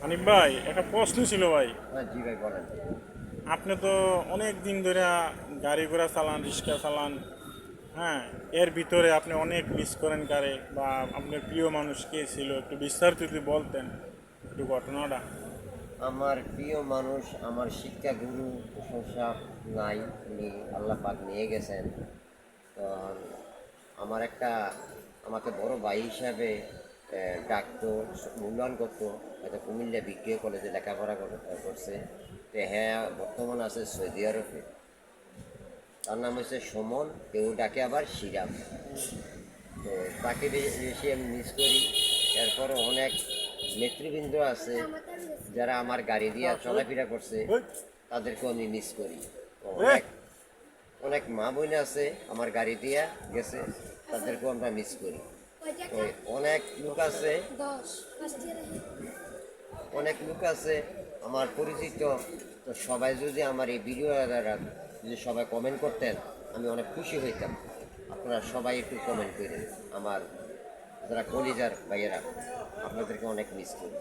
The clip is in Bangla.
হানিফ ভাই, একটা প্রশ্ন ছিল ভাই। হ্যাঁ জি ভাই বলেন। আপনি তো অনেক দিন ধরে গাড়ি ঘোড়া চালান, রিক্সা চালান। হ্যাঁ, এর ভিতরে আপনি অনেক মিস করেন কারে, বা আপনার প্রিয় মানুষ কে ছিল, একটু বিস্তারিত যদি বলতেন একটু ঘটনাটা। আমার প্রিয় মানুষ আমার শিক্ষা গুরু প্রশংসা নাই, উনি আল্লাহ পাক নিয়ে গেছেন। তো আমার একটা আমাকে বড় ভাই হিসাবে ডাকতো, মূল্যায়ন করতো। হয়তো কুমিল্লা বিক্রিয় কলেজে লেখাপড়া করছে। তো হ্যাঁ, বর্তমান আছে সৌদি আরবে। তার নাম হচ্ছে সুমন, কেউ ডাকে আবার শিরাম। তো তাকে বেশি আমি মিস করি। এরপরে অনেক নেতৃবৃন্দ আছে যারা আমার গাড়ি দিয়ে চলাফেরা করছে, তাদেরকেও আমি মিস করি। তো অনেক অনেক মা বোন আছে আমার গাড়ি দিয়ে গেছে, তাদেরকেও আমরা মিস করি। তো অনেক লোক আছে, অনেক লোক আছে আমার পরিচিত। তো সবাই যদি আমার এই ভিডিও দ্বারা যদি সবাই কমেন্ট করতেন, আমি অনেক খুশি হইতাম। আপনারা সবাই একটু কমেন্ট করেন। আমার যারা কলিজার ভাইয়েরা, আপনাদেরকে অনেক মিস করি।